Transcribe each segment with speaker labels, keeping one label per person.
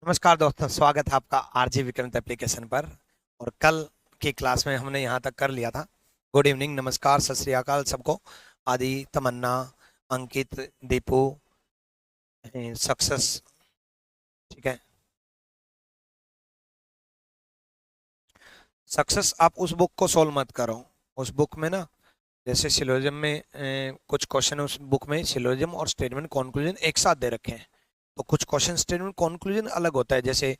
Speaker 1: नमस्कार दोस्तों, स्वागत है आपका आरजे विक्रम एप्लीकेशन पर। और कल की क्लास में हमने यहाँ तक कर लिया था। गुड इवनिंग, नमस्कार, सत श्री अकाल सबको। आदि, तमन्ना, अंकित, दीपू, सक्सेस। ठीक है। सक्सेस, आप उस बुक को सोल्व मत करो। उस बुक में ना, जैसे सिलोजिज्म में कुछ क्वेश्चन उस बुक में सिलोजिज्म और स्टेटमेंट कॉन्क्लूजन एक साथ दे रखे हैं। तो कुछ क्वेश्चन स्टेटमेंट कॉन्क्लूजन अलग होता है। जैसे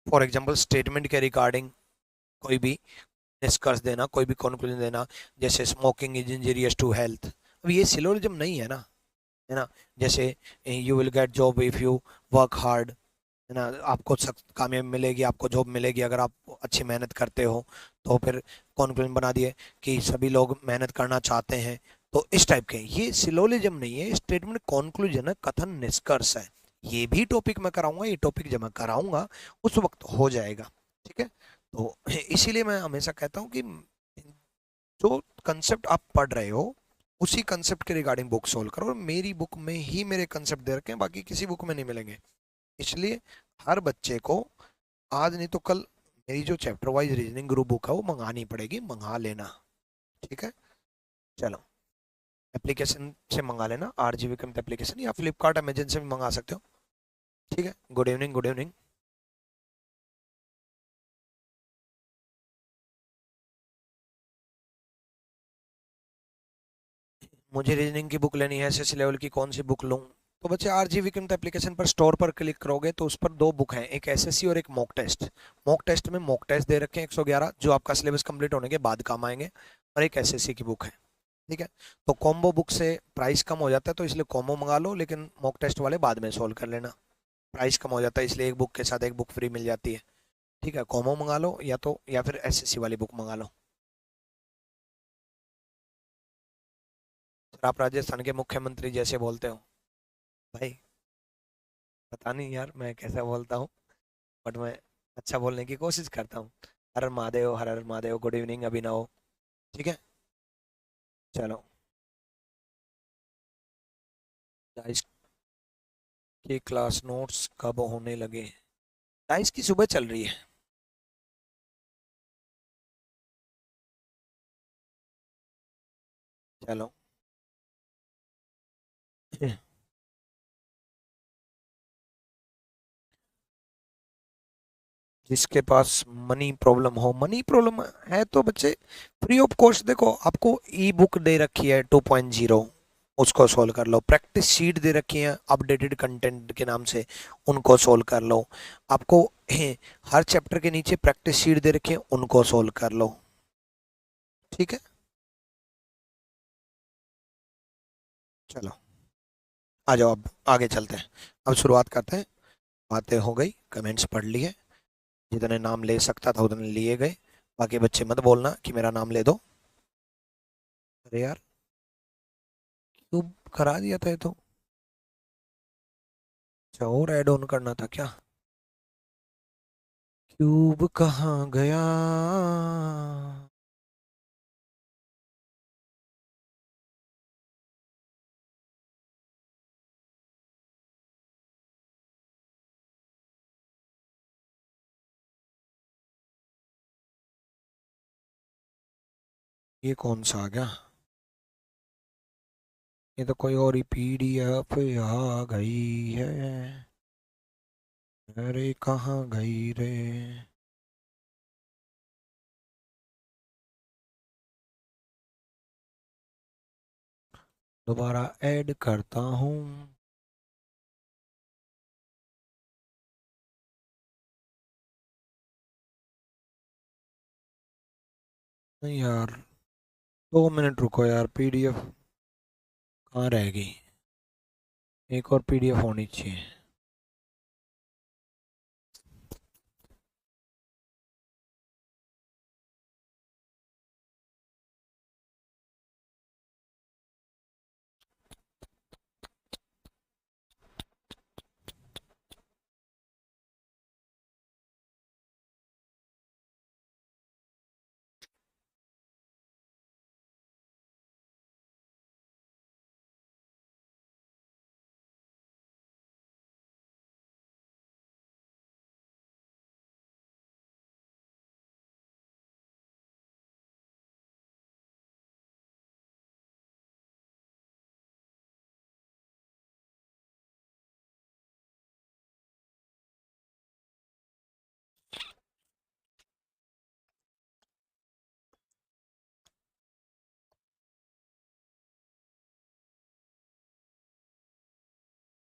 Speaker 1: फॉर एग्जांपल स्टेटमेंट के रिगार्डिंग कोई भी निष्कर्ष देना, कोई भी कंक्लूजन देना। जैसे smoking is injurious to health, अब ये सिलोजिज्म नहीं है ना, है ना। जैसे you will get job if you work hard, है ना। आपको सख्त कामयाबी मिलेगी, आपको जॉब मिलेगी अगर आप अच्छी मेहनत करते हो। तो फिर कंक्लूजन बना दिए कि सभी लोग मेहनत करना चाहते हैं। तो इस टाइप के, ये सिलोजिज्म नहीं है, स्टेटमेंट कंक्लूजन है, कथन निष्कर्ष है। ये भी टॉपिक मैं कराऊंगा, ये टॉपिक जब मैं कराऊंगा उस वक्त हो जाएगा। ठीक है। तो इसीलिए मैं हमेशा कहता हूँ कि जो कंसेप्ट आप पढ़ रहे हो उसी कंसेप्ट के रिगार्डिंग बुक सोल्व करो। और मेरी बुक में ही मेरे कंसेप्ट दे रखे हैं, बाकी किसी बुक में नहीं मिलेंगे। इसलिए हर बच्चे को आज नहीं तो कल मेरी जो chapter wise reasoning group book है वो मंगानी पड़ेगी, मंगा लेना। ठीक है। चलो, एप्लीकेशन से मंगा लेना, आरजीवी कम एप्लीकेशन, या फ्लिपकार्ट अमेजन से भी मंगा सकते हो। ठीक है। Good evening, good evening. मुझे रीजनिंग की बुक लेनी है, एसएससी लेवल की, कौन सी बुक लूँ? तो बच्चे आरजी विक्रम एप्लीकेशन पर स्टोर पर क्लिक करोगे तो उस पर दो बुक हैं, एक एसएससी और एक मॉक टेस्ट। मॉक टेस्ट में मॉक टेस्ट दे रखे हैं 111 जो आपका सिलेबस कंप्लीट होने के बाद काम आएंगे, और एक एसएससी की बुक है। ठीक है। तो कॉम्बो बुक से प्राइस कम हो जाता है, तो इसलिए कॉम्बो मंगा लो, लेकिन मॉक टेस्ट वाले बाद में सोल्व कर लेना। प्राइस कम हो जाता है इसलिए एक बुक के साथ एक बुक फ्री मिल जाती है। ठीक है, कॉम्बो मंगा लो, या फिर एसएससी वाली बुक मंगा लो। सर, आप राजस्थान के मुख्यमंत्री जैसे बोलते हो भाई। पता नहीं यार मैं कैसा बोलता हूँ, बट मैं अच्छा बोलने की कोशिश करता हूँ। हर हर महादेव, हर हर महादेव। गुड इवनिंग अभिनव। ठीक है। चलो, डाइस की क्लास नोट्स कब होने लगे? डाइस की सुबह चल रही है। चलो। जिसके पास मनी प्रॉब्लम हो, मनी प्रॉब्लम है तो बच्चे फ्री ऑफ कॉस्ट, देखो आपको ई बुक दे रखी है 2.0, उसको सोल्व कर लो। प्रैक्टिस शीट दे रखी है अपडेटेड कंटेंट के नाम से, उनको सोल्व कर लो। आपको हर चैप्टर के नीचे प्रैक्टिस शीट दे रखी है, उनको सोल्व कर लो। ठीक है। चलो, आ जाओ, अब आगे चलते हैं। अब शुरुआत करते हैं। बातें हो गई, कमेंट्स पढ़ लिए, जितने नाम ले सकता था उतने लिए गए। बाकी बच्चे मत बोलना कि मेरा नाम ले दो। अरे यार, तू करा दिया था ये तो। अच्छा, और ऐड ऑन करना था क्या? क्यूब कहाँ गया? ये कौन सा आ गया? ये तो कोई और ही पीडीएफ आ गई है। अरे कहाँ गई रे? दोबारा ऐड करता हूँ। नहीं यार, 2 मिनट रुको यार, पीडीएफ कहाँ रह गई? एक और पीडीएफ होनी चाहिए।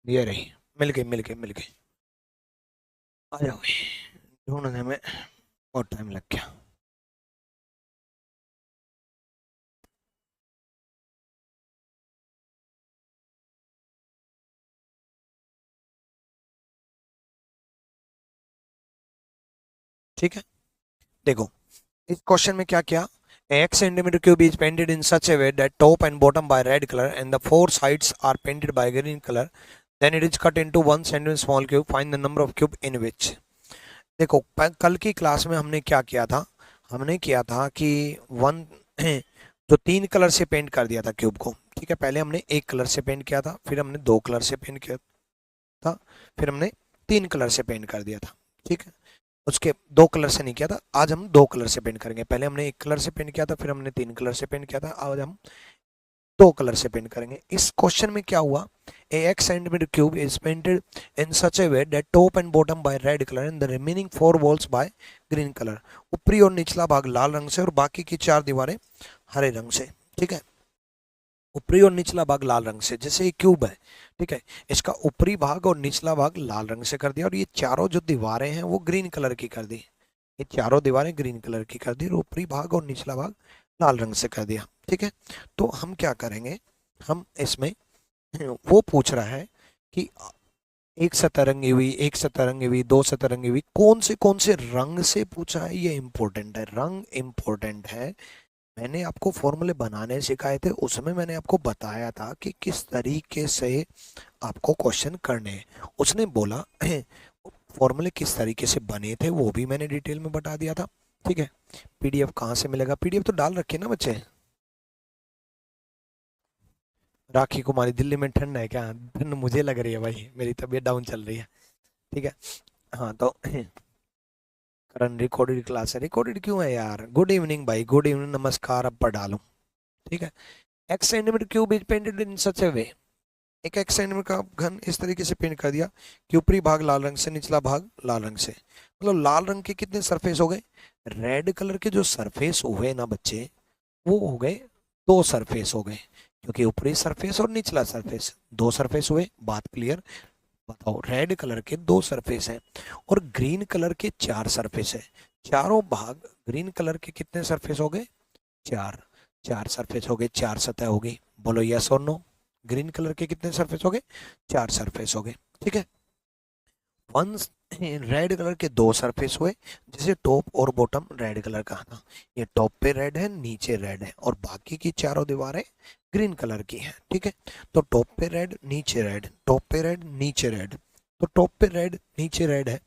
Speaker 1: ये रही, मिल गई मिल गई मिल गई। आ जाओ, ढूंढने में बहुत टाइम लग गया। ठीक है, देखो इस क्वेश्चन में क्या किया, x centimeter cube is painted in such a way that top and bottom by red color and the four sides are painted by green color, then it is cut into 1 centimeter small cube, find the number of cube in which। देखो कल की class में हमने क्या किया था, हमने किया था कि वन जो 3 कलर से पेंट कर दिया था क्यूब को। ठीक है, पहले हमने 1 कलर से पेंट किया था, फिर हमने 2 कलर से पेंट किया था, फिर हमने 3 कलर से पेंट कर दिया था। ठीक है, उसके 2 कलर से नहीं किया था, आज हम 2 कलर से पेंट करेंगे। पहले हमने 1 कलर से पेंट किया था, फिर हमने 3 कलर से पेंट किया था, आज हम 2 कलर से पेंट करेंगे। इस क्वेश्चन में क्या हुआ, ए x centimeter cube is painted in such a way that top and bottom by red color and the remaining 4 walls by green color। ऊपरी और निचला भाग लाल रंग से और बाकी की 4 दीवारें हरे रंग से। ठीक है, ऊपरी और निचला भाग लाल रंग से, जैसे ये क्यूब है। ठीक है, इसका ऊपरी भाग और निचला भाग लाल रंग से कर दिया और ये चारों जो दीवारें हैं वो ग्रीन कलर की कर दी। ये चारों दीवारें ग्रीन कलर की कर दी और ऊपरी भाग और निचला भाग लाल रंग से कर दिया। ठीक है, तो हम क्या करेंगे, हम इसमें वो पूछ रहा है कि एक सतरंगी हुई, एक सतरंगी हुई, 2 सतरंगी हुई, कौन से रंग से पूछा है, ये इंपॉर्टेंट है, रंग इंपॉर्टेंट है। मैंने आपको फॉर्मूले बनाने सिखाए थे, उसमें मैंने आपको बताया था कि किस तरीके से आपको क्वेश्चन करने हैं। उसने बोला फॉर्मूले किस तरीके से बने थे वो भी मैंने डिटेल में बता दिया था। ठीक है, पीडीएफ कहाँ से मिलेगा, पीडीएफ तो डाल रखे ना बच्चे। राखी कुमारी, दिल्ली में ठंड है क्या, ठंड मुझे लग रही है भाई, मेरी तबीयत डाउन चल रही है। ठीक है, हाँ तो करण रिकॉर्डेड क्लास है, रिकॉर्डेड क्यों है यार, गुड इवनिंग भाई, गुड इवनिंग, नमस्कार, अब पढ़ा लूँ। ठीक है, x centimetre cube is painted in such a way, एक x सेंटीमीटर का घन इस तरीके से पेंट कर दिया कि ऊपरी भाग लाल रंग से, निचला भाग लाल रंग से। मतलब लाल रंग के कितने सरफेस हो गए, रेड कलर के जो सरफेस हुए ना बच्चे, वो हो गए 2 सरफेस हो गए, क्योंकि ऊपरी सरफेस और निचला सरफेस 2 सरफेस हुए। बात क्लियर, बताओ, रेड कलर के 2 सरफेस हैं और ग्रीन कलर के 4 सरफेस है। चारों भाग ग्रीन कलर के कितने सरफेस हो गए, 4, 4 सरफेस हो गए, 4 सतह हो गई। बोलो यस और नो, ग्रीन कलर के कितने सरफेस हो गए, 4 सरफेस हो गए। ठीक है, वन रेड कलर के 2 सरफेस हुए, जैसे टॉप और बॉटम रेड कलर का था, ये टॉप पे रेड है, नीचे रेड है, और बाकी की चारों दीवारें ग्रीन कलर की हैं। ठीक है, तो टॉप पे रेड, नीचे रेड, टॉप पे रेड, नीचे रेड, तो टॉप पे रेड, नीचे रेड है,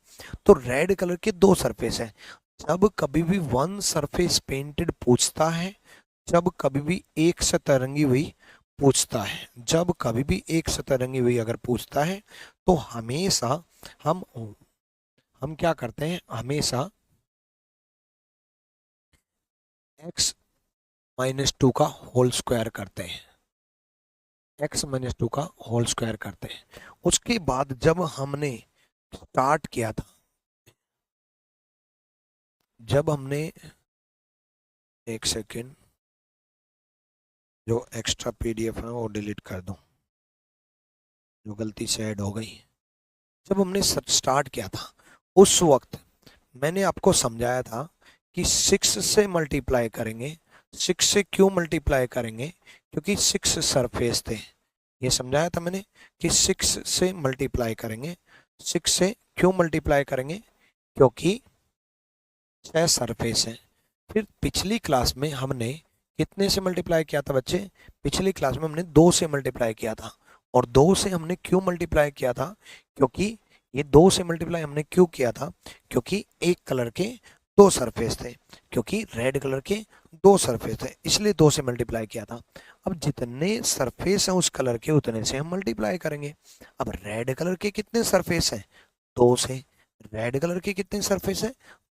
Speaker 1: तो रेड कलर के 2 सरफेस है। जब कभी भी 1 सरफेस पेंटेड पूछता है, जब कभी भी एक सतरंगी हुई पूछता है, जब कभी भी एक सतरंगी हुई अगर पूछता है, तो हमेशा हम हम क्या करते हैं, हमेशा x-2 का होल स्क्वायर करते हैं, x-2 का होल स्क्वायर करते हैं। उसके बाद जब हमने स्टार्ट किया था, जब हमने, एक सेकेंड, जो एक्स्ट्रा पीडीएफ है वो डिलीट कर दूं, जो गलती से ऐड हो गई। जब हमने स्टार्ट किया था उस वक्त मैंने आपको समझाया था कि 6 से मल्टीप्लाई करेंगे। 6 से क्यों मल्टीप्लाई करेंगे, क्योंकि 6 सरफेस थे, ये समझाया था मैंने कि 6 से मल्टीप्लाई करेंगे। 6 से क्यों मल्टीप्लाई करेंगे, क्योंकि 6 सरफेस हैं। फिर पिछली क्लास में हमने कितने से मल्टीप्लाई किया था बच्चे, पिछली क्लास में हमने 2 से मल्टीप्लाई किया था। और 2 से हमने क्यों मल्टीप्लाई किया था, क्योंकि ये 2 से मल्टीप्लाई हमने क्यों किया था, क्योंकि एक कलर के 2 सरफेस थे, क्योंकि रेड कलर के 2 सरफेस थे, इसलिए 2 से मल्टीप्लाई किया था। अब जितने सरफेस हैं उस कलर के उतने से हम मल्टीप्लाई करेंगे। अब रेड कलर के कितने सरफेस हैं, 2 से, रेड कलर के कितने सरफेस हैं,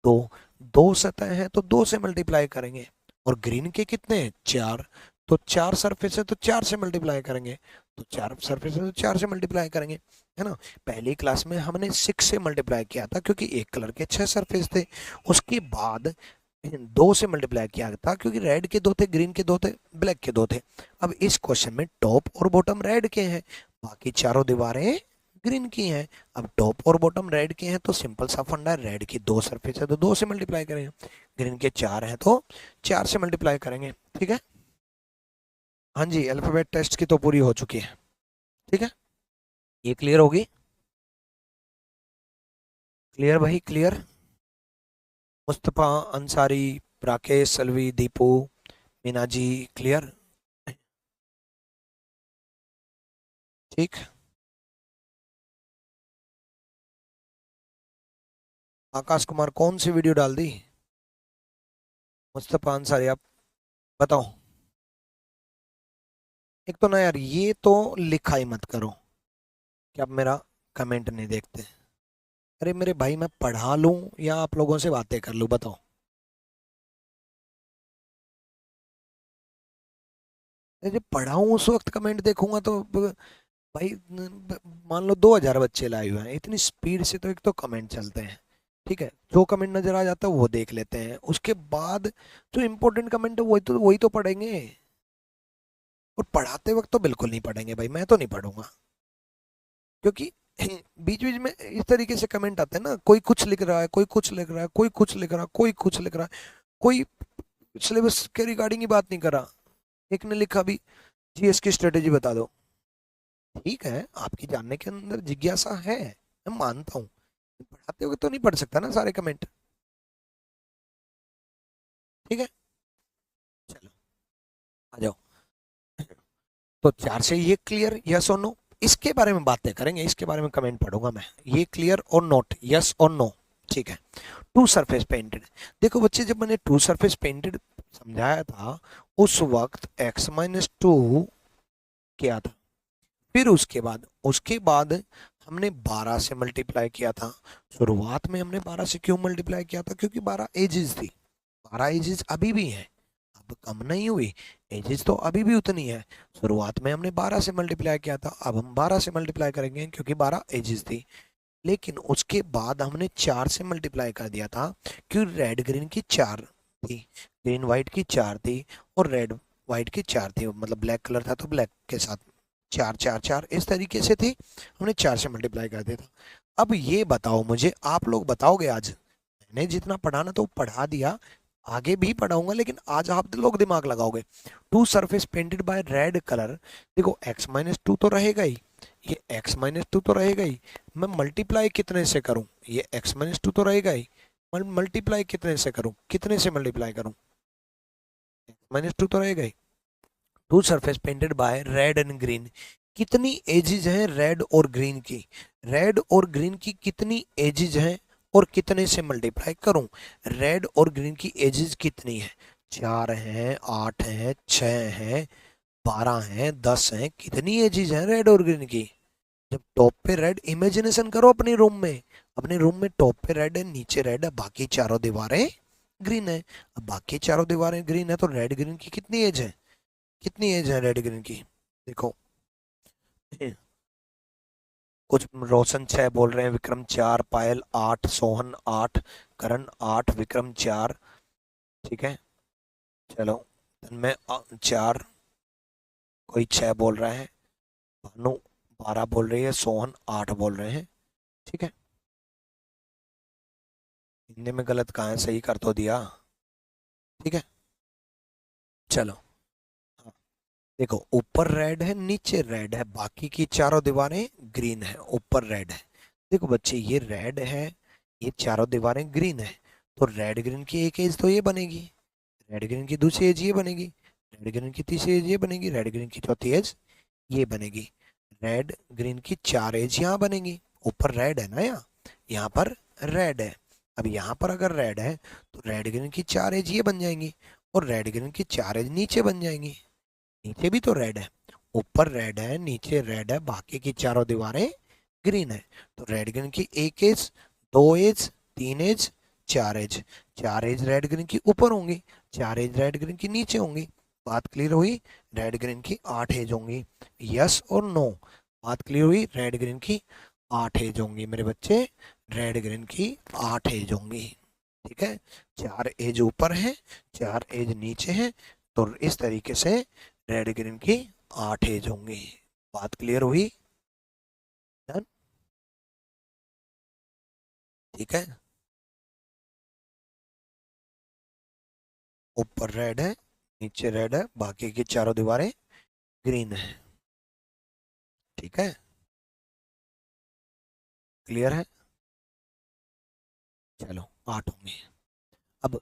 Speaker 1: 2, 2 सतह हैं तो 2 से मल्टीप्लाई करेंगे। और ग्रीन के कितने हैं, 4, तो 4 सरफेस है तो 4 से मल्टीप्लाई करेंगे, तो 4 सरफेस है तो 4 से मल्टीप्लाई करेंगे, है ना। पहली क्लास में हमने 6 से मल्टीप्लाई किया था क्योंकि एक कलर के 6 सरफेस थे। उसके बाद 2 से मल्टीप्लाई किया था क्योंकि रेड के 2 थे, ग्रीन के 2 थे, ब्लैक के 2 थे। अब इस क्वेश्चन में टॉप और बॉटम रेड के हैं, बाकी चारों दीवारें ग्रीन की हैं। अब टॉप और बॉटम रेड के हैं तो सिंपल सा फंडा है, रेड की 2 सरफेस है तो 2 से मल्टीप्लाई करेंगे, ग्रीन के 4 हैं तो 4 से मल्टीप्लाई करेंगे। ठीक है, हाँ जी, अल्फाबेट टेस्ट की तो पूरी हो चुकी है। ठीक है, ये क्लियर होगी? क्लियर भाई, क्लियर? मुस्तफा अंसारी, राकेश सलवी, दीपू, मीना जी, क्लियर? ठीक। आकाश कुमार कौन सी वीडियो डाल दी? मुस्तफा अंसारी आप बताओ। एक तो ना यार, ये तो लिखा ही मत करो कि आप मेरा कमेंट नहीं देखते। अरे मेरे भाई, मैं पढ़ा लूं या आप लोगों से बातें कर लूं, बताओ। अरे जब पढ़ाऊं उस वक्त कमेंट देखूंगा तो भाई मान लो 2000 बच्चे लाए हुए हैं, इतनी स्पीड से तो एक तो कमेंट चलते हैं। ठीक है, जो कमेंट नजर आ जाता है वो देख लेते हैं, उसके बाद जो इम्पोर्टेंट कमेंट है वही तो पढ़ेंगे। और पढ़ाते वक्त तो बिल्कुल नहीं पढ़ेंगे भाई, मैं तो नहीं पढ़ूंगा। क्योंकि बीच बीच में इस तरीके से कमेंट आते हैं ना, कोई कुछ लिख रहा है, कोई कुछ लिख रहा है, कोई कुछ लिख रहा है, कोई कुछ लिख रहा है, कोई सिलेबस के रिगार्डिंग ही बात नहीं कर रहा। एक ने लिखा भी, जीएस की स्ट्रेटेजी बता दो। ठीक है, आपकी जानने के अंदर जिज्ञासा है, मैं मानता हूँ, पढ़ाते हुए तो नहीं पढ़ सकता ना सारे कमेंट। ठीक है, चलो आ जाओ। तो 4 से ये क्लियर, यस और नो? इसके बारे में बातें करेंगे, इसके बारे में कमेंट पढ़ूंगा मैं। ये क्लियर और नोट, यस और नो? ठीक है। टू सरफेस पेंटेड, देखो बच्चे, जब मैंने टू सरफेस पेंटेड समझाया था उस वक्त x-2 किया था। फिर उसके बाद हमने 12 से मल्टीप्लाई किया था। शुरुआत में हमने 12 से क्यों मल्टीप्लाई किया था? क्योंकि 12 एजेस थी। 12 एजेस अभी भी हैं, अब कम नहीं हुई, एजेस तो अभी भी उतनी है। शुरुआत में हमने 12 से मल्टीप्लाई किया था, अब हम 12 से मल्टीप्लाई करेंगे क्योंकि 12 एजेस थी। लेकिन उसके बाद हमने 4 से मल्टीप्लाई कर दिया था क्योंकि रेड ग्रीन की 4 थी, ग्रीन व्हाइट की 4 थी, और रेड व्हाइट की 4 थी, मतलब ब्लैक कलर था तो ब्लैक के साथ 4 4 4 इस तरीके से थी। हमने 4 से मल्टीप्लाई कर दिया था। अब ये बताओ मुझे, आप लोग बताओगे, आज मैंने जितना पढ़ाना तो पढ़ा दिया, आगे भी पढ़ाऊंगा, लेकिन आज आप लोग दिमाग लगाओगे। Two surface painted by red colour, देखो x-2 तो रहेगा ही, ये x-2 तो रहेगा ही। मैं मल्टीप्लाई कितने से करूं? ये x-2 तो रहेगा ही, मल्टीप्लाई कितने से करूं? कितने से मल्टीप्लाई करूं? x-2 तो रहेगा ही। Two surface painted by red and green, कितनी एजेस हैं रेड और ग्रीन की? रेड और ग्रीन की कितनी एजेस हैं और कितने से मल्टीप्लाई करूं? रेड और ग्रीन की एजेस कितनी है? 4 हैं, 8 हैं, 6 हैं, 12 हैं, 10 हैं, कितनी एजेस हैं रेड और ग्रीन की? जब टॉप पे रेड, इमेजिनेशन करो अपने रूम में, अपने रूम में टॉप पे रेड है, नीचे रेड है, बाकी चारों दीवारें ग्रीन है। अब बाकी चारों दीवारें ग्रीन है तो रेड ग्रीन की कितनी एज है? कितनी एज है रेड ग्रीन की? देखो, कुछ रोशन 6 बोल रहे हैं, विक्रम 4, पायल 8, सोहन 8, करण 8, विक्रम 4। ठीक है, चलो, तन्मय 4, कोई 6 बोल रहा है, भानु 12 बोल रही है, सोहन 8 बोल रहे हैं। ठीक है, हिंदी में गलत कहाँ है, सही कर तो दिया। ठीक है, चलो, हाँ, देखो ऊपर रेड है, नीचे रेड है, बाकी की चारों दीवारें ग्रीन है, ऊपर रेड है। देखो बच्चे, ये रेड है, ये चारों दीवारें ग्रीन है, तो रेड ग्रीन की एक एज तो ये बनेगी, रेड ग्रीन की दूसरी एज ये बनेगी, रेड ग्रीन की तीसरी एज ये बनेगी, रेड ग्रीन की चौथी एज ये बनेगी। रेड ग्रीन की 4 एज यहाँ बनेगी, ऊपर रेड है ना, यहाँ पर रेड है। अब यहाँ पर अगर रेड है तो रेड ग्रीन की 4 एज ये बन जाएंगी, और रेड ग्रीन की 4 एज नीचे बन जाएंगी। नीचे भी तो रेड है, ऊपर रेड है, नीचे रेड है, बाकी की चारों दीवारें ग्रीन है, तो रेड ग्रीन की एक edge, 2 edge, 3 edge, 4 edge. 4 edge red green की ऊपर होंगी, 4 एज रेड ग्रीन की नीचे होंगी। बात क्लियर हुई? रेड ग्रीन की 8 एज होंगी, यस और नो? बात क्लियर हुई? रेड ग्रीन की 8 एज होंगी मेरे बच्चे, रेड ग्रीन की 8 एज होंगी। ठीक है, 4 एज ऊपर है, 4 एज नीचे है, तो इस तरीके से रेड ग्रीन की 8 एज होंगी। बात क्लियर हुई? डन? ठीक है, ऊपर रेड है, नीचे रेड है, बाकी की चारों दीवारें ग्रीन है। ठीक है, क्लियर है। चलो 8 होंगे। अब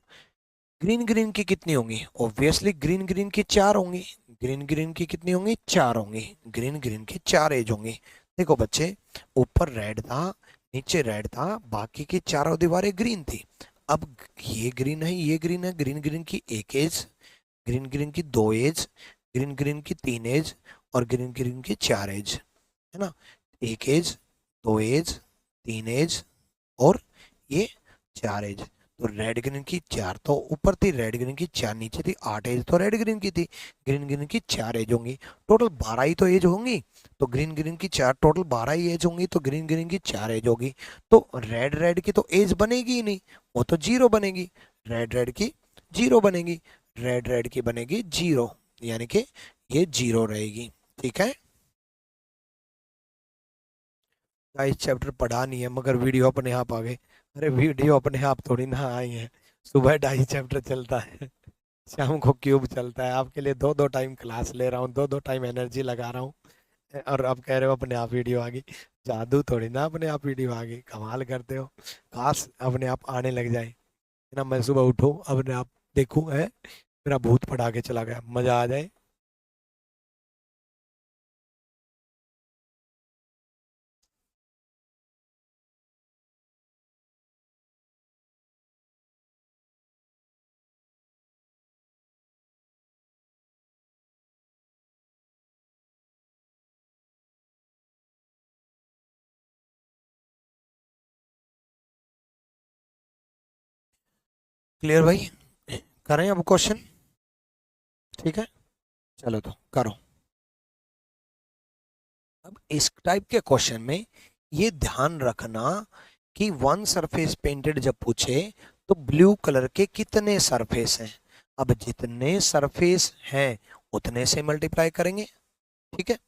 Speaker 1: ग्रीन ग्रीन की कितनी होंगी? ऑब्वियसली ग्रीन ग्रीन की 4 होंगी। ग्रीन ग्रीन की कितनी होंगी? 4 होंगी। ग्रीन ग्रीन की 4 एज होंगी। देखो बच्चे, ऊपर रेड था, नीचे रेड था, बाकी की चारों दीवारें ग्रीन थी। अब ये ग्रीन है, ये ग्रीन है, ग्रीन ग्रीन की एक एज, ग्रीन ग्रीन की 2 एज, ग्रीन ग्रीन की 3 एज और ग्रीन ग्रीन की 4 एज, है ना। एक एज, 2 एज, 3 एज और ये 4 एज। तो रेड ग्रीन की 4 तो ऊपर थी, रेड ग्रीन की 4 नीचे थी, 8 एज तो रेड ग्रीन की थी। ग्रीन ग्रीन की 4 एज होंगी, टोटल 12 ही तो एज होंगी। तो ग्रीन ग्रीन की 4 टोटल 12 ही एज होंगी, तो ग्रीन ग्रीन की 4 एज होगी। तो रेड रेड की तो एज बनेगी ही नहीं, वो तो जीरो बनेगी। रेड रेड की जीरो बनेगी, रेड रेड की बनेगी जीरो, यानी कि ये जीरो रहेगी। ठीक है, गाइस चैप्टर पढ़ा नहीं है मगर वीडियो अपने आप आ गए। अरे वीडियो अपने आप थोड़ी ना आई है, सुबह 2.5 चैप्टर चलता है, शाम को क्यूब चलता है। आपके लिए दो दो टाइम क्लास ले रहा हूँ, दो दो टाइम एनर्जी लगा रहा हूँ, और आप कह रहे हो अपने आप वीडियो आ गई। जादू थोड़ी ना अपने आप वीडियो आ गई, कमाल करते हो। काश अपने आप आने लग जाए, है ना। मैं सुबह उठूँ अपने आप देखूँ है, मेरा भूत पटा के चला गया, मजा आ जाए। क्लियर भाई? करें अब क्वेश्चन? ठीक है, चलो तो करो। अब इस टाइप के क्वेश्चन में ये ध्यान रखना कि वन सरफेस पेंटेड जब पूछे तो ब्लू कलर के कितने सरफेस हैं। अब जितने सरफेस हैं उतने से मल्टीप्लाई करेंगे। ठीक है,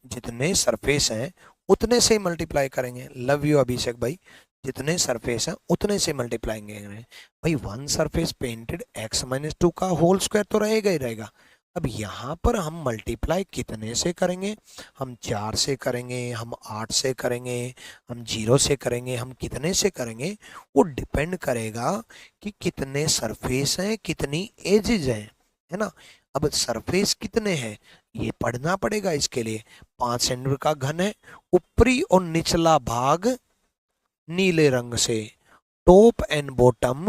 Speaker 1: जितने सरफेस हैं उतने से मल्टीप्लाई करेंगे। लव यू अभिषेक भाई, जितने सरफेस हैं उतने से मल्टीप्लाई करेंगे। भाई वन सरफेस पेंटेड x-2 का होल स्क्वायर तो रहेगा ही रहेगा। अब यहाँ पर हम मल्टीप्लाई कितने से करेंगे? हम 4 से करेंगे, हम 8 से करेंगे, हम 0 से करेंगे, हम कितने से करेंगे? वो डिपेंड करेगा कि कितने सरफेस हैं, कितनी एजेस हैं, है ना। अब सरफेस कितने हैं ये पढ़ना पड़ेगा। इसके लिए 5 सेंटीमीटर का घन है, ऊपरी और निचला भाग नीले रंग से, top and bottom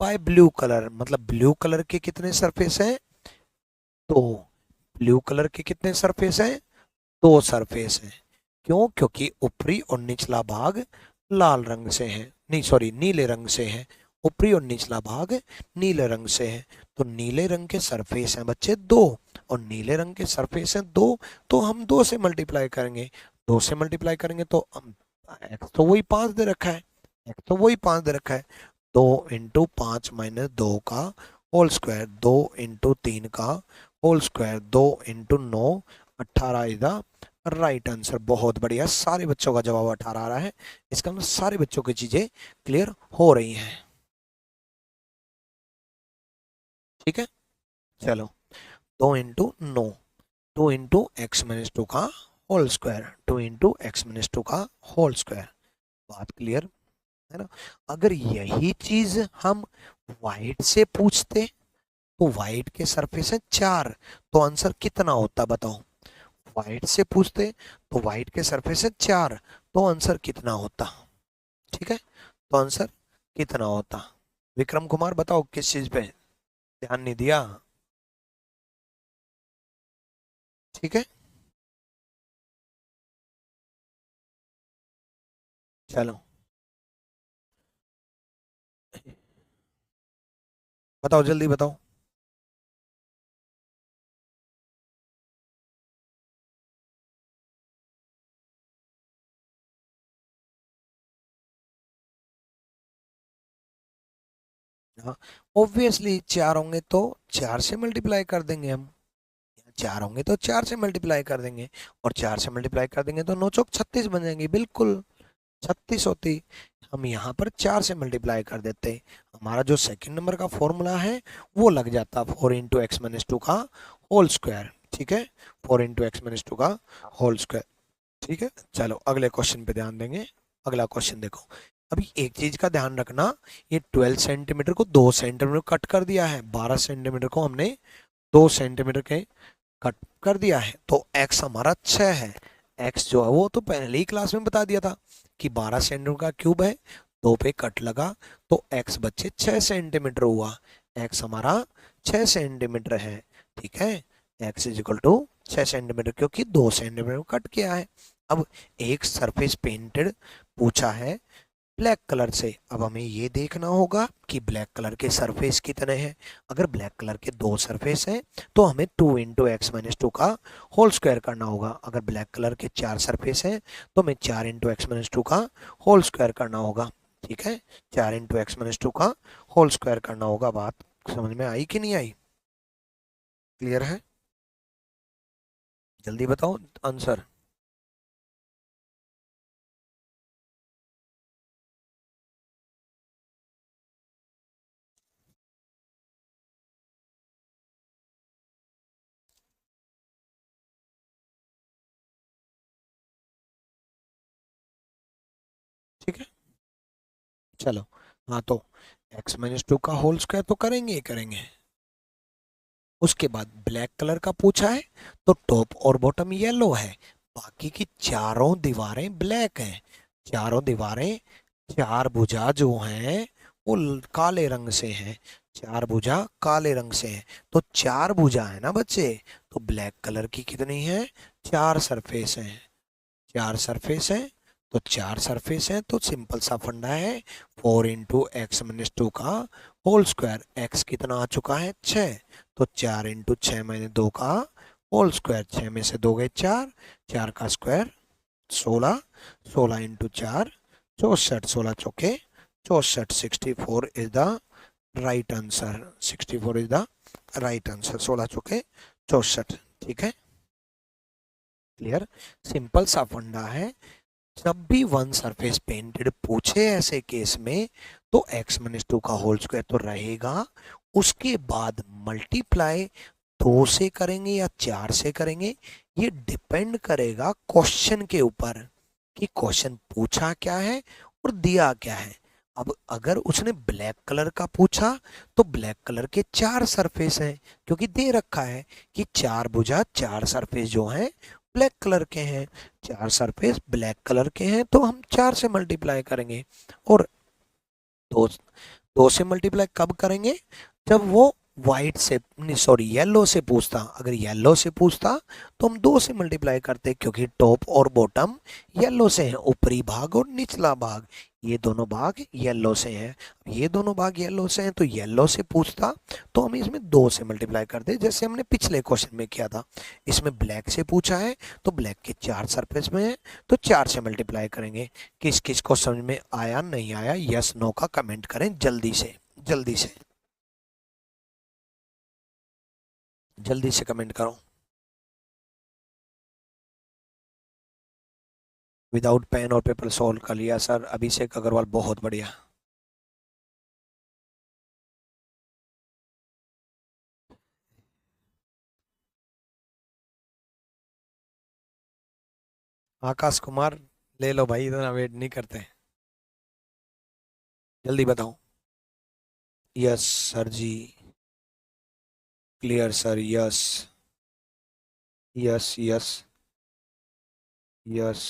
Speaker 1: by blue colour, मतलब ब्लू कलर के कितने सरफेस हैं? तो ब्लू कलर के कितने सरफेस हैं? 2 सरफेस हैं। क्यों? क्योंकि ऊपरी और निचला भाग लाल रंग से है, नहीं सॉरी नीले रंग से है। ऊपरी और निचला भाग नीले रंग से है, तो नीले रंग के सरफेस हैं बच्चे 2, और नीले रंग के सरफेस हैं 2, तो हम 2 से मल्टीप्लाई करेंगे। 2 से मल्टीप्लाई करेंगे तो एक्स तो वही 5 दे रखा है, एक्स तो वही 5 दे रखा है। 2 इंटू 5 माइनस 2 का होल स्क्वायर, 2 इंटू 3 का whole square, 2 into 9, 18 is the right answer. बहुत बढ़िया, सारे बच्चों का जवाब 18 आ रहा है। इसका मतलब सारे बच्चों की चीजें क्लियर हो रही हैं। ठीक है, चलो 2 इंटू 9, 2 इंटू x-2 का होल स्क्वायर, 2 इंटू x-2 का होल स्क्वायर। बात क्लियर है ना। अगर यही चीज हम वाइट से पूछते तो वाइट के सरफेस है 4, तो आंसर कितना होता बताओ? वाइट से पूछते तो वाइट के सरफेस है 4, तो आंसर कितना होता? ठीक है, तो आंसर कितना होता? विक्रम कुमार बताओ, किस चीज पे ध्यान नहीं दिया? ठीक है, चलो बताओ, जल्दी बताओ। हाँ, ऑब्वियसली 4 होंगे तो 4 से मल्टीप्लाई कर देंगे हम। 4 होंगे तो 4 से मल्टीप्लाई कर देंगे, और 4 से मल्टीप्लाई कर देंगे तो 9 चौक 36 बन जाएंगे, बिल्कुल। 36 होती। हम यहाँ पर 4 से मल्टीप्लाई कर देते, हमारा जो सेकंड नंबर का फॉर्मूला है वो लग जाता 4 इंटू एक्स माइनस टू का होल स्क्वायर। ठीक है, 4 इंटू एक्स माइनस टू का होल स्क्वायर। ठीक है, चलो अगले क्वेश्चन पे ध्यान देंगे। अगला क्वेश्चन देखो, अभी एक चीज का ध्यान रखना, ये 12 सेंटीमीटर को 2 सेंटीमीटर कट कर दिया है, 12 सेंटीमीटर को हमने 2 सेंटीमीटर के कट कर दिया है, तो x हमारा 6 है। x जो है वो तो पहले ही क्लास में बता दिया था कि 12 सेंटीमीटर का क्यूब है, 2 पे कट लगा तो x बच्चे 6 सेंटीमीटर हुआ। x हमारा 6 सेंटीमीटर है। ठीक है, x is equal to 6 centimetre, क्योंकि 2 सेंटीमीटर कट किया है। अब एक सरफेस पेंटेड पूछा है ब्लैक कलर से, अब हमें ये देखना होगा कि ब्लैक कलर के सरफेस कितने हैं। अगर ब्लैक कलर के 2 सरफेस हैं तो हमें 2 इंटू एक्स माइनस टू का होल स्क्वायर करना होगा। अगर ब्लैक कलर के 4 सरफेस हैं तो हमें 4 इंटू एक्स माइनस टू का होल स्क्वायर करना होगा। ठीक है, 4 इंटू एक्स माइनस टू का होल स्क्वायर करना होगा। बात समझ में आई कि नहीं आई? क्लियर है? जल्दी बताओ आंसर। ठीक है, चलो। हाँ तो एक्स माइनस टू का होल स्क्वायर तो करेंगे ही करेंगे। उसके बाद ब्लैक कलर का पूछा है तो टॉप और बॉटम येलो है, बाकी की चारों दीवारें ब्लैक हैं। चारों दीवारें, चार भुजा जो हैं वो काले रंग से हैं। चार भुजा काले रंग से हैं, तो चार भुजा है ना बच्चे, तो ब्लैक कलर की कितनी है? 4 सरफेस हैं। 4 सरफेस हैं, तो 4 सरफेस हैं, तो सिंपल सा फंडा है 4 इंटू एक्स माइनस टू का होल स्क्वायर। एक्स कितना आ चुका है? 6, तो 4 इंटू 6 माइनस 2 का होल स्क्वायर। 6 में से 2 गए 4, 4 का स्क्वायर 16, 16 इंटू 4 64, 16 चौके 64, 64 is the right answer. 64 is the right answer, 16 चौके 64। ठीक है, क्लियर? सिंपल सा फंडा है। जब भी वन सरफेस पेंटेड पूछे ऐसे केस में तो x माइनस टू का होल स्क्वायर तो रहेगा, उसके बाद मल्टीप्लाई 2 से करेंगे या 4 से करेंगे, ये डिपेंड करेगा क्वेश्चन के ऊपर कि क्वेश्चन पूछा क्या है और दिया क्या है। अब अगर उसने ब्लैक कलर का पूछा तो ब्लैक कलर के 4 सरफेस हैं, क्योंकि दे रखा है कि 4 भुजा 4 सरफेस जो हैं ब्लैक कलर के हैं। 4 सरफेस ब्लैक कलर के हैं तो हम 4 से मल्टीप्लाई करेंगे। और दो 2 से मल्टीप्लाई कब करेंगे? जब वो वाइट से, नहीं सॉरी, येलो से पूछता। अगर येलो से पूछता तो हम 2 से मल्टीप्लाई करते, क्योंकि टॉप और बॉटम येलो से हैं, ऊपरी भाग और निचला भाग, ये दोनों भाग येलो से हैं। ये दोनों भाग येलो से हैं तो येलो से पूछता तो हम इसमें 2 से मल्टीप्लाई करते, जैसे हमने पिछले क्वेश्चन में किया था। इसमें ब्लैक से पूछा है तो ब्लैक के 4 सरफेस में है तो 4 से मल्टीप्लाई करेंगे। किस किस को समझ में आया नहीं आया, यस नो का कमेंट करें जल्दी से, जल्दी से, जल्दी से कमेंट करो। विदाउट पेन और पेपर सॉल्व कर लिया सर अभिषेक अग्रवाल, बहुत बढ़िया। आकाश कुमार, ले लो भाई, इतना वेट नहीं करते, जल्दी बताओ। Yes sir ji, clear sir, yes yes yes yes.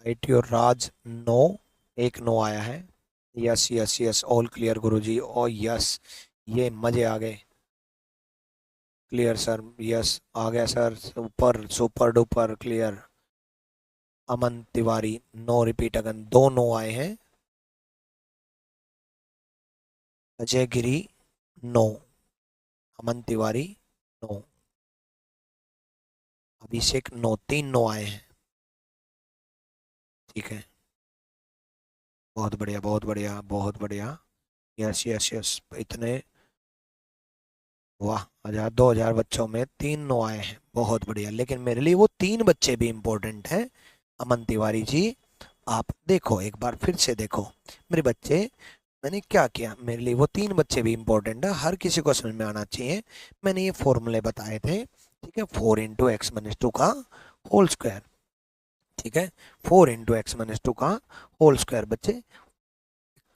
Speaker 1: आईटी और राज नो, एक नो आया है। Yes yes yes, all clear गुरुजी, ओ यस, ये मजे आ गए। क्लियर सर, यस आ गया sir, super super duper clear. Aman Tiwari no, repeat again, दो नो आए हैं। Ajay Giri no, Aman Tiwari no, Abhishek no, 3 no आए हैं। ठीक है, बहुत बढ़िया बहुत बढ़िया बहुत बढ़िया। यस यस यस, इतने, वाह, 1000 बच्चों में 3 नो आए हैं, बहुत बढ़िया। लेकिन मेरे लिए वो 3 बच्चे भी इंपॉर्टेंट हैं, अमन तिवारी जी। आप देखो, एक बार फिर से देखो मेरे बच्चे, मैंने क्या किया, मेरे लिए वो 3 बच्चे भी इंपॉर्टेंट है, हर किसी को समझ में आना चाहिए। मैंने ये फॉर्मूले बताए थे, ठीक है, 4 × x−2 का होल स्क्वायर, ठीक है, 4 × x−2 का होल स्क्वायर। बच्चे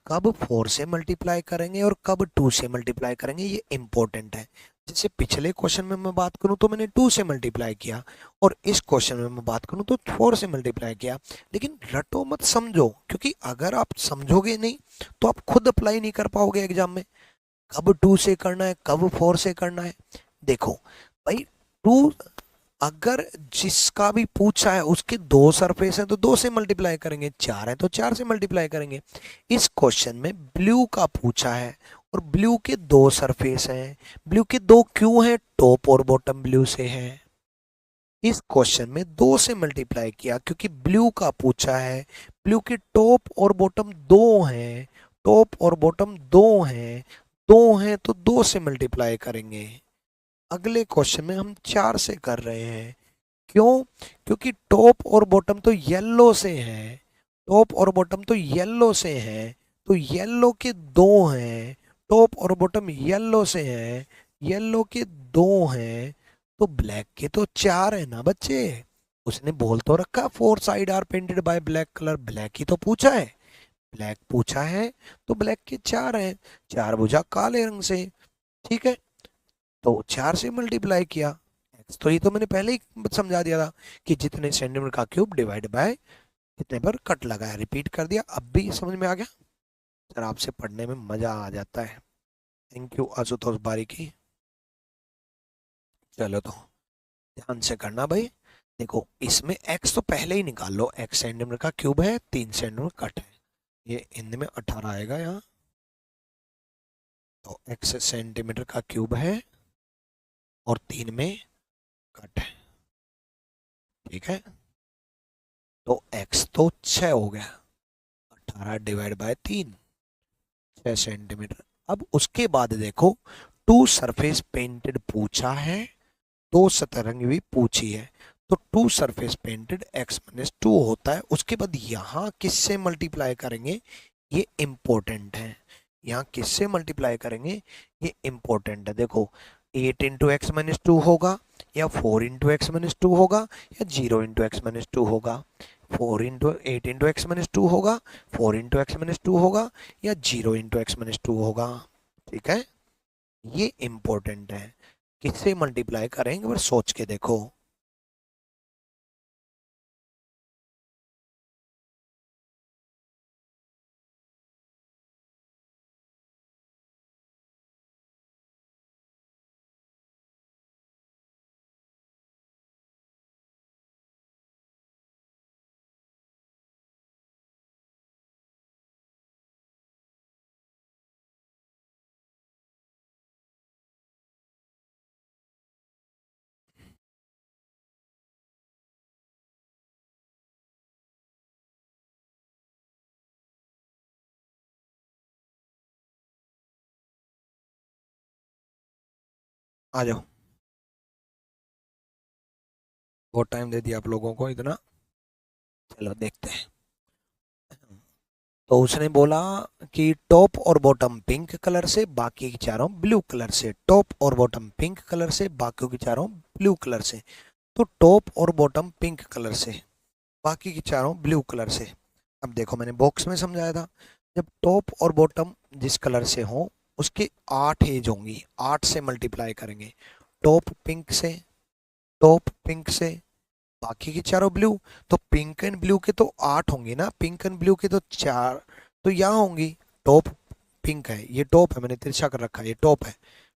Speaker 1: कब 4 से मल्टीप्लाई करेंगे और कब 2 से मल्टीप्लाई करेंगे, ये इंपॉर्टेंट है। जैसे पिछले क्वेश्चन में मैं बात करूं तो मैंने 2 से मल्टीप्लाई किया, और इस क्वेश्चन में मैं बात करूं तो 4 से मल्टीप्लाई किया। लेकिन रटो मत, समझो, क्योंकि अगर आप समझोगे नहीं तो आप खुद अप्लाई नहीं कर पाओगे एग्जाम में। कब 2 से करना है, कब 4 से करना है। देखो भाई, 2 अगर जिसका भी पूछा है उसके 2 सरफेस हैं तो 2 से मल्टीप्लाई करेंगे, 4 है तो 4 से मल्टीप्लाई करेंगे। इस क्वेश्चन में ब्लू का पूछा है और ब्लू के 2 सरफेस हैं। ब्लू के 2 क्यों हैं, टॉप और बॉटम ब्लू से हैं। इस क्वेश्चन में 2 से मल्टीप्लाई किया क्योंकि ब्लू का पूछा है। ब्लू के टॉप और बॉटम 2 हैं, टॉप और बॉटम 2 हैं, 2 हैं तो 2 से मल्टीप्लाई करेंगे। अगले क्वेश्चन में हम 4 से कर रहे हैं। क्यों, क्योंकि टॉप और बॉटम तो येलो से हैं, टॉप और बॉटम तो येलो से हैं, तो येलो के 2 हैं, टॉप और बॉटम येलो से हैं, येलो के 2 हैं, तो ब्लैक के तो 4 है ना बच्चे। उसने बोल तो रखा 4 side are painted by black colour, black ही तो पूछा है, ब्लैक पूछा है तो ब्लैक के 4 हैं, 4 भुजा काले रंग से, ठीक है। तो 4 से मल्टीप्लाई किया, तो ये तो मैंने पहले ही समझा दिया था कि जितने सेंटीमीटर का क्यूब डिवाइड बाय इतने पर कट लगाया, रिपीट कर दिया। अब भी समझ में आ गया सर, आपसे पढ़ने में मजा आ जाता है। थैंक यू आशुतोष बारीकी। चलो तो ध्यान से करना भाई। देखो इसमें x तो पहले ही निकाल लो, x सेंटीमीटर का क्यूब है, 3 सेंटीमीटर कट है, ये हिंदी में 18 आएगा यहाँ। तो x सेंटीमीटर का क्यूब है और 3 में कट है, ठीक है। तो x तो 6 हो गया, 18 डिवाइड बाय 3, 6 सेंटीमीटर। अब उसके बाद देखो, 2 सरफेस पेंटेड पूछा है, 2 सतरंगी भी पूछी है, तो 2 सरफेस पेंटेड x-2 होता है। उसके बाद यहाँ किससे मल्टीप्लाई करेंगे, ये इंपॉर्टेंट है। यहाँ किससे मल्टीप्लाई करेंगे, ये इंपॉर्टेंट है। देखो 8 × x-2 होगा, या 4 × x-2 होगा, या 0 × x-2 होगा। 8 × x-2 होगा, 4 × x-2 होगा, या 0 × x-2 होगा, ठीक है। ये इंपॉर्टेंट है, किससे मल्टीप्लाई करेंगे बस सोच के देखो। आ जाओ, बहुत टाइम दे दिया आप लोगों को इतना। चलो देखते हैं। तो उसने बोला कि टॉप और बॉटम पिंक कलर से, बाकी की चारों ब्लू कलर से, टॉप और बॉटम पिंक कलर से, बाकी की चारों ब्लू कलर से। तो टॉप और बॉटम पिंक कलर से, बाकी की चारों ब्लू कलर से। अब देखो मैंने बॉक्स में समझाया था, जब टॉप और बॉटम जिस कलर से हो उसके 8 एज होंगी, 8 से मल्टीप्लाई करेंगे। टॉप पिंक से, टॉप पिंक से, बाकी की चारों ब्लू, तो पिंक एंड ब्लू के तो 8 होंगे ना, पिंक एंड ब्लू के तो 4, तो यहाँ होंगी। टॉप पिंक है, ये टॉप है, मैंने तिरछा कर रखा है, ये टॉप है,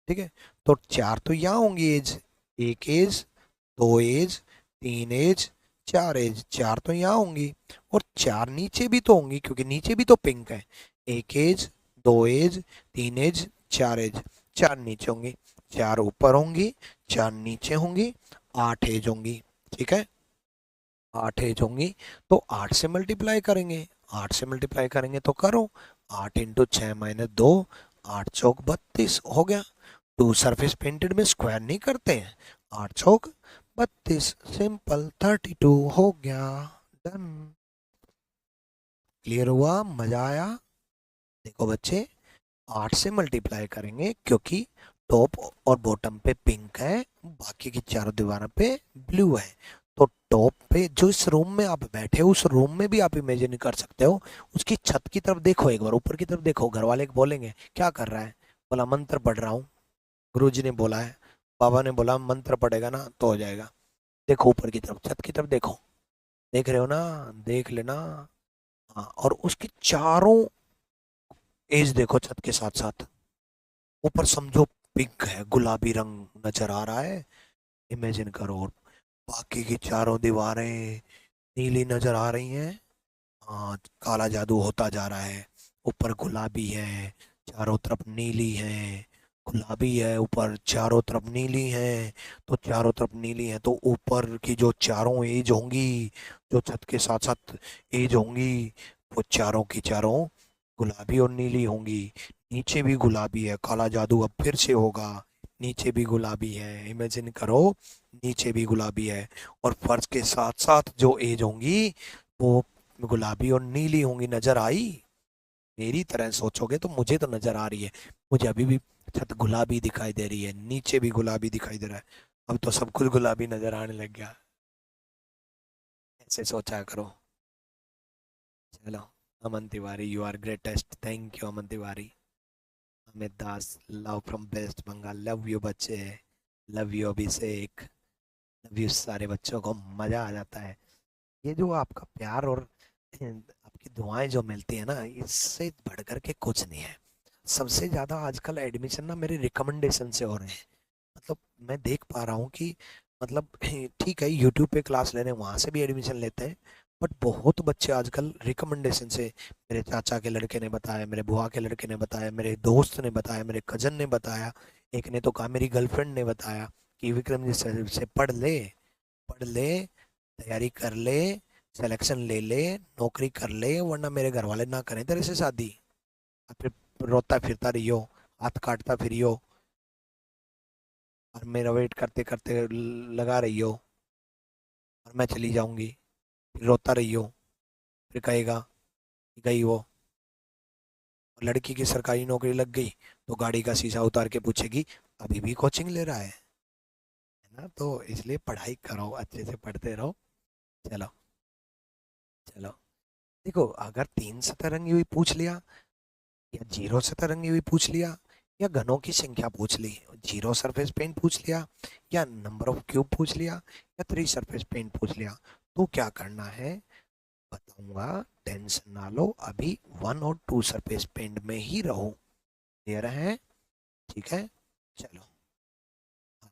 Speaker 1: ठीक है। तो 4 तो यहाँ होंगी edge, 1 edge, 2 edge, 3 edge, 4 edge, 4 तो यहाँ होंगी, और 4 नीचे भी तो होंगी क्योंकि नीचे भी तो पिंक है। 1 एज, 2 एज, 3 एज, 4 एज, 4 नीचे होंगी, 4 ऊपर होंगी, 4 नीचे होंगी, 8 एज होंगी, ठीक है। 8 एज होंगी तो 8 से मल्टीप्लाई करेंगे, 8 से मल्टीप्लाई करेंगे तो करो, 8 × 6 - 2, 8 × 4 = 32 हो गया। 2 सरफेस पेंटेड में स्क्वायर नहीं करते हैं, 8 × 4 = 32, सिंपल 32 हो गया, डन। क्लियर हुआ? मजा आया? देखो बच्चे, 8 से मल्टीप्लाई करेंगे क्योंकि टॉप और बॉटम पे पिंक है, बाकी की चारों दीवारों पे ब्लू है। तो टॉप पे जो इस रूम में आप बैठे हो, उस रूम में भी आप इमेजिन कर सकते हो। उसकी छत की तरफ देखो, एक बार ऊपर की तरफ देखो। घर वाले बोलेंगे क्या कर रहा है? बोला मंत्र पढ़ रहा हूँ, गुरुजी ने बोला है, बाबा ने बोला मंत्र पढ़ेगा ना तो हो जाएगा। देखो ऊपर की तरफ, छत की तरफ देखो। देख रहे हो ना? देख लेना। हाँ, और उसके चारों एज देखो छत के साथ साथ। ऊपर समझो पिंक है, गुलाबी रंग नजर आ रहा है, इमेजिन करो। और बाकी की चारों दीवारें नीली नजर आ रही हैं। हाँ, काला जादू होता जा रहा है। ऊपर गुलाबी है, चारों तरफ नीली है। गुलाबी है ऊपर, चारों तरफ नीली है। तो चारों तरफ नीली है तो ऊपर की जो चारों एज होंगी, जो छत के साथ साथ एज होंगी, वो चारों की चारों गुलाबी और नीली होंगी। नीचे भी गुलाबी है, काला जादू अब फिर से होगा। नीचे भी गुलाबी है, इमेजिन करो, नीचे भी गुलाबी है। और फर्श के साथ साथ जो एज होंगी वो गुलाबी और नीली होंगी। नजर आई? मेरी तरह सोचोगे तो मुझे तो नजर आ रही है। मुझे अभी भी छत गुलाबी दिखाई दे रही है, नीचे भी गुलाबी दिखाई दे रहा है। अब तो सब कुछ गुलाबी नजर आने लग गया। ऐसे सोचा करो। चलो, Aman Tiwari, you are greatest. Thank you Aman Tiwari. Amit Das, love from West Bengal. Love you बच्चे, love you Abhishek, love you सारे बच्चों को। मजा आ जाता है। ये जो आपका प्यार और आपकी दुआएं जो मिलती है ना, इससे बढ़कर के कुछ नहीं है। सबसे ज्यादा आजकल एडमिशन ना मेरे रिकमेंडेशन से हो रहे हैं। मतलब मैं देख पा रहा हूँ कि मतलब ठीक है, यूट्यूब पे क्लास ले रहे हैं, वहां से भी एडमिशन लेते हैं। बट बहुत बच्चे आजकल रिकमेंडेशन से, मेरे चाचा के लड़के ने बताया, मेरे बुआ के लड़के ने बताया, मेरे दोस्त ने बताया, मेरे कजन ने बताया, एक ने तो कहा मेरी गर्लफ्रेंड ने बताया कि विक्रम जी से पढ़ ले, पढ़ ले, तैयारी कर ले, सिलेक्शन ले ले, नौकरी कर ले, वरना मेरे घर वाले ना करें तेरे से शादी। और फिर रोता फिरता रहियो, हाथ काटता फिरियो, और मेरा वेट करते करते लगा रहियो, और मैं चली जाऊंगी। फिर रोता रहियो, फिर कहेगा कि गई वो। और लड़की की सरकारी नौकरी लग गई तो गाड़ी का शीशा उतार के पूछेगी अभी भी कोचिंग ले रहा है ना? तो इसलिए पढ़ाई करो, अच्छे से पढ़ते रहो। चलो, चलो। देखो, अगर 3 सतरंगी हुई पूछ लिया, या 0 सतरंगी हुई पूछ लिया, या घनों की संख्या पूछ ली, 0 सरफेस पेंट पूछ लिया, या नंबर ऑफ क्यूब पूछ लिया, या 3 सरफेस पेंट पूछ लिया, तो क्या करना है बताऊंगा। टेंशन ना लो, अभी 1 और 2 सरफेस पेंट में ही रहो। क्लियर है? ठीक है, चलो। हाँ,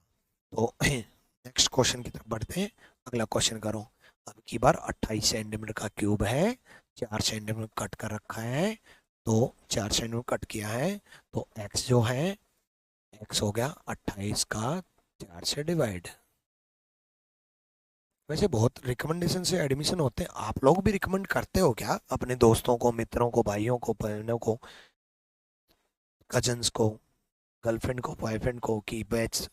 Speaker 1: तो नेक्स्ट क्वेश्चन की तरफ बढ़ते हैं। अगला क्वेश्चन करो। अब की बार 28 सेंटीमीटर का क्यूब है, 4 सेंटीमीटर कट कर रखा है। तो 4 सेंटीमीटर कट किया है, तो एक्स जो है, एक्स हो गया 28 का 4 से डिवाइड। वैसे बहुत रिकमेंडेशन से एडमिशन होते हैं, आप लोग भी रिकमेंड करते हो क्या अपने दोस्तों को, मित्रों को, भाइयों को, बहनों को, कजन्स को, गर्लफ्रेंड को, बॉयफ्रेंड को कि बैच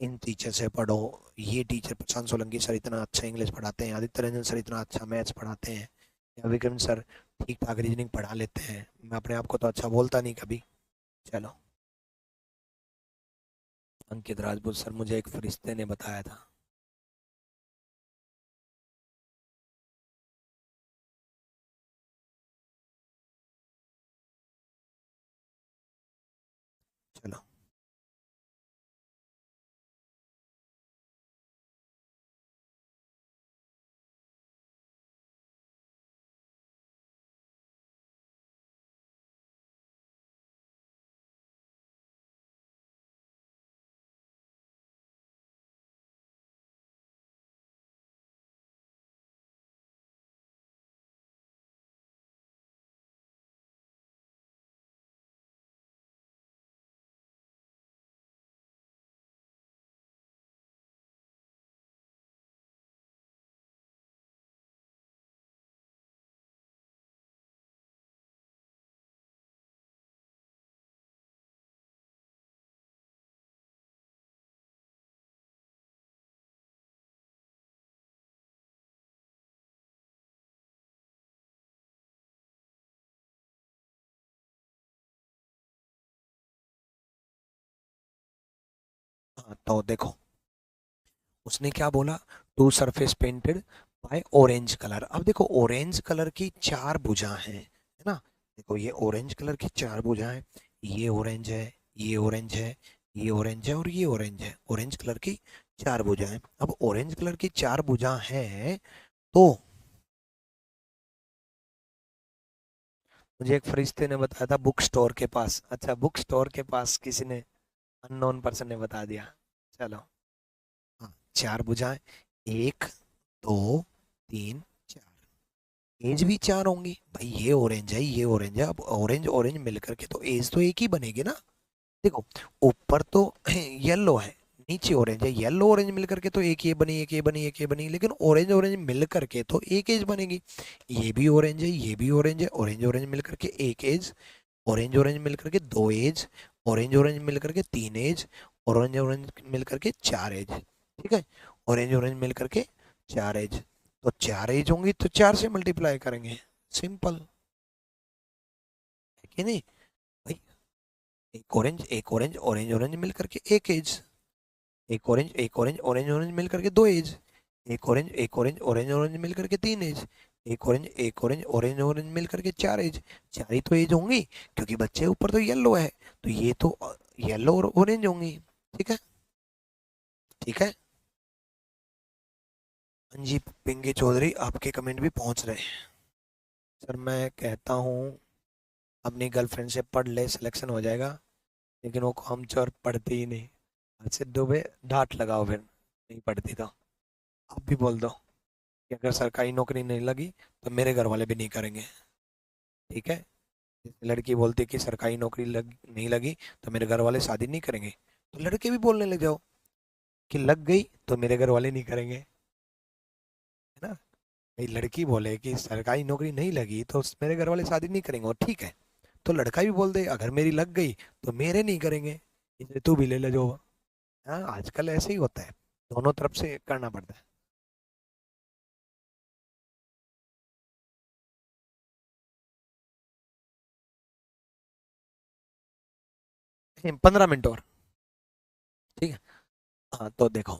Speaker 1: इन टीचर से पढ़ो? ये टीचर प्रशांत सोलंकी सर इतना अच्छा इंग्लिश पढ़ाते हैं, आदित्य रंजन सर इतना अच्छा मैथ्स पढ़ाते हैं, या विक्रम सर ठीक ठाक रीजनिंग पढ़ा लेते हैं। मैं अपने आप को तो अच्छा बोलता नहीं कभी। चलो, अंकित राजपूत सर, मुझे एक फरिश्ते ने बताया था। चलो। हाँ तो देखो उसने क्या बोला, two surface painted by orange colour. अब देखो ऑरेंज कलर की चार भुजा है ना, देखो ये ऑरेंज कलर की चार भुजा है, ये ऑरेंज है, ये ऑरेंज है, ये ऑरेंज है और ये ऑरेंज है, ऑरेंज कलर की चार भुजा है। अब ऑरेंज कलर की चार भुजा है तो मुझे एक फरिश्ते ने बताया था बुक स्टोर के पास, अच्छा बुक स्टोर के पास किसी ने, अननोन पर्सन ने बता दिया। चलो, हाँ चार भुजाएं, एक, दो, तीन, चार, एज भी चार होंगी भाई, ये ऑरेंज है ये ऑरेंज है, अब ऑरेंज ऑरेंज मिलकर के तो एज तो एक ही बनेगी ना। देखो ऊपर तो येलो है, नीचे ऑरेंज है, येलो ऑरेंज मिलकर के तो एक ये बनी, एक ये बनी, एक ये बनी, लेकिन ऑरेंज ऑरेंज मिलकर के तो एक एज बनेगी। ये भी ऑरेंज है, ये भी ऑरेंज है, ऑरेंज ऑरेंज मिलकर के एक एज, ऑरेंज ऑरेंज मिलकर के दो एज, ऑरेंज ऑरेंज मिलकर के तीन एज, ऑरेंज ऑरेंज मिलकर के चार एज, ठीक है, ऑरेंज ऑरेंज मिलकर के चार एज, तो चार एज होंगी तो चार से मल्टीप्लाई करेंगे, सिंपल है कि नहीं भाई। एक ऑरेंज एक ऑरेंज ऑरेंज ऑरेंज मिलकर के एक एज, एक ऑरेंज एक ऑरेंज ऑरेंज ऑरेंज मिलकर के दो एज, एक ऑरेंज एक ऑरेंज ऑरेंज ऑरेंज मिलकर के तीन एज, एक ऑरेंज एक ऑरेंज ऑरेंज ऑरेंज मिलकर के चार एज, चार ही तो एज होंगी, क्योंकि बच्चे ऊपर तो येलो है, तो ये तो येलो और ऑरेंज होंगी, ठीक है, ठीक है। हाँ जी पिंकी चौधरी, आपके कमेंट भी पहुंच रहे हैं। सर मैं कहता हूँ अपनी गर्लफ्रेंड से पढ़ ले, सिलेक्शन हो जाएगा, लेकिन वो हम चोर पढ़ती ही नहीं। अच्छे दुबे डांट लगाओ फिर नहीं पढ़ती तो, आप भी बोल दो कि अगर सरकारी नौकरी नहीं लगी तो मेरे घर वाले भी नहीं करेंगे, ठीक है। जैसे लड़की बोलती है कि सरकारी नौकरी नहीं लगी तो मेरे घर वाले शादी नहीं करेंगे, तो लड़के भी बोलने लग जाओ कि लग गई तो मेरे घर वाले नहीं करेंगे, है ना। भाई लड़की बोले कि सरकारी नौकरी नहीं लगी तो मेरे घर वाले शादी नहीं करेंगे, और ठीक है, तो लड़का भी बोल दे अगर मेरी लग गई तो मेरे नहीं करेंगे, इसलिए तू भी ले ले जो। हाँ आजकल ऐसे ही होता है, दोनों तरफ से करना पड़ता है। 15 मिनट और, ठीक है। हाँ तो देखो,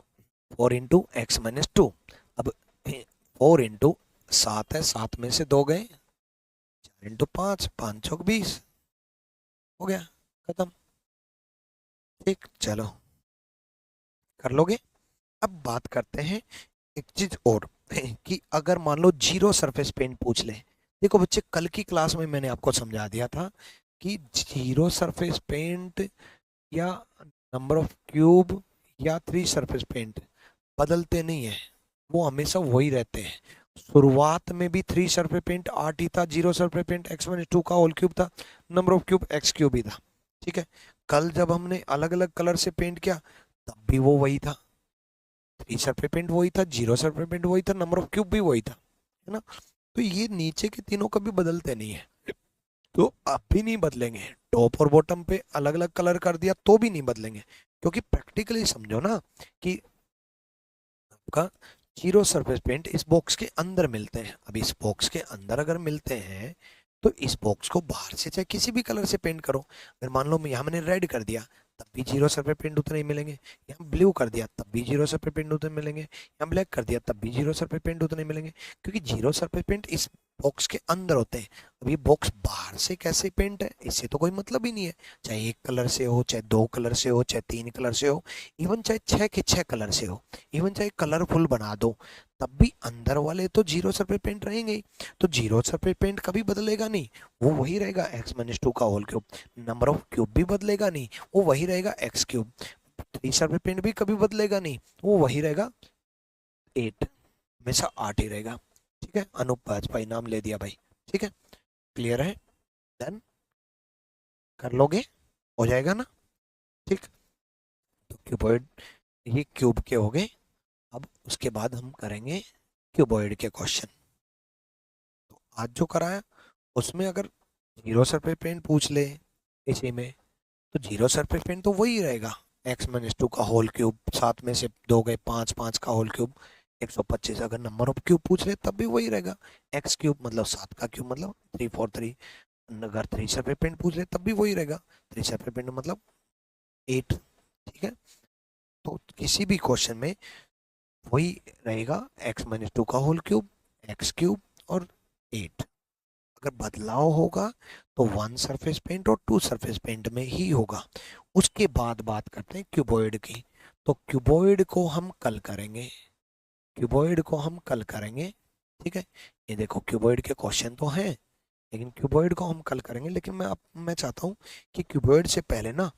Speaker 1: 4 × x - 2, अब 4 × 7 है, 7 में से दो गए, 4 × 5, 5 × 20, हो गया, खत्म, ठीक, चलो कर लोगे। अब बात करते हैं एक चीज और कि अगर मान लो जीरो सरफेस पेंट पूछ ले, देखो बच्चे कल की क्लास में मैंने आपको समझा दिया था कि जीरो सरफेस पेंट या नंबर ऑफ क्यूब या थ्री सरफेस पेंट बदलते नहीं है, वो हमेशा वही रहते हैं। शुरुआत में भी थ्री सरफेस पेंट 8 ही था, जीरो सरफेस पेंट x - 2 का होल क्यूब था, number of cube x cube ही था, ठीक है। कल जब हमने अलग अलग कलर से पेंट किया तब भी वो वही था, थ्री सरफेस पेंट वही था, जीरो सरफेस पेंट वही था, नंबर ऑफ क्यूब भी वही था, है ना। तो ये नीचे के तीनों कभी बदलते नहीं है, तो अब भी नहीं बदलेंगे, टॉप और बॉटम पे अलग अलग कलर कर दिया तो भी नहीं बदलेंगे, क्योंकि प्रैक्टिकली समझो ना कि आपका जीरो सरफेस पेंट इस बॉक्स के अंदर मिलते हैं, अब इस बॉक्स के अंदर अगर मिलते हैं तो इस बॉक्स को बाहर से चाहे किसी भी कलर से पेंट करो, अगर मान लो मैं यहाँ मैंने रेड कर दिया तब भी जीरो सरफेस पेंट उतने ही मिलेंगे, यहाँ ब्लू कर दिया तब भी जीरो सरफेस पेंट उतने मिलेंगे, यहाँ ब्लैक कर दिया तब भी जीरो सरफेस पेंट उतने मिलेंगे, क्योंकि जीरो सरफेस पेंट इस बॉक्स के अंदर होते हैं। अब ये बॉक्स बाहर से कैसे पेंट है इससे तो कोई मतलब ही नहीं है, चाहे एक कलर से हो, चाहे दो कलर से हो, चाहे तीन कलर से हो, इवन चाहे छह के छह कलर से हो, इवन चाहे कलरफुल बना दो, तब भी अंदर वाले तो जीरो सरफेस पेंट रहेंगे ही। तो जीरो सरफेस पेंट कभी बदलेगा नहीं, वो वही रहेगा x - 2 का whole cube, number of cube भी बदलेगा नहीं, वो वही रहेगा x cube, three surface paint भी कभी बदलेगा नहीं, वो वही रहेगा 8, हमेशा 8 ही रहेगा, ठीक है। अनूप बाजपेयी नाम ले दिया भाई, ठीक है, क्लियर है, डन, कर लोगे, हो जाएगा ना, ठीक। तो क्यूबॉइड, ये क्यूब के हो गए। अब उसके बाद हम करेंगे क्यूबॉइड के क्वेश्चन। तो आज जो कराया उसमें अगर जीरो सरफेस पेंट पूछ ले इसी में, तो जीरो सरफेस पेंट तो वही रहेगा, x - 2 का होल क्यूब, 7 में से दो गए 5, 5 का होल क्यूब 125, अगर नंबर ऑफ क्यूब पूछ ले तब भी वही रहेगा, x क्यूब मतलब 7 का क्यूब मतलब 343, अगर थ्री सरफेस पेंट पूछ ले तब भी वही रहेगा, थ्री सरफेस पेंट मतलब 8, ठीक है। तो किसी भी क्वेश्चन में वही रहेगा, x-2 का होल क्यूब, एक्स क्यूब और 8। अगर बदलाव होगा तो 1 सरफेस पेंट और 2 सरफेस पेंट में ही होगा। उसके बाद बात करते हैं क्यूबॉइड की। तो क्यूबॉइड को हम कल करेंगे, क्यूबॉइड को हम कल करेंगे, ठीक है। ये देखो क्यूबॉइड के क्वेश्चन तो हैं, लेकिन क्यूबॉइड को हम कल करेंगे। लेकिन मैं चाहता हूँ कि क्यूबॉइड से पहले ना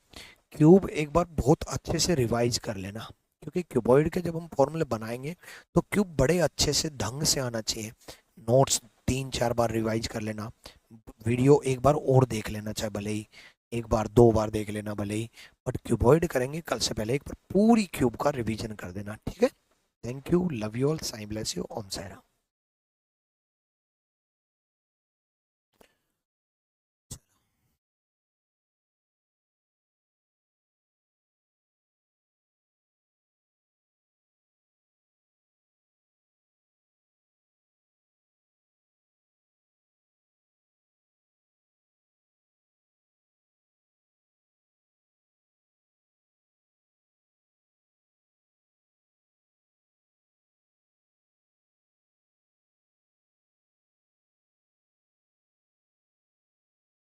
Speaker 1: क्यूब एक बार बहुत अच्छे से रिवाइज कर लेना, क्योंकि क्यूबॉइड के जब हम फॉर्मूले बनाएंगे तो क्यूब बड़े अच्छे से ढंग से आना चाहिए। नोट्स 3-4 बार रिवाइज कर लेना, वीडियो एक बार और देख लेना, चाहे भले ही 1 बार 2 बार देख लेना भले ही, बट क्यूबॉइड करेंगे कल से पहले एक बार पूरी क्यूब का रिवीजन कर देना, ठीक है। Thank you, love you all, Sai bless you, Om Sairam.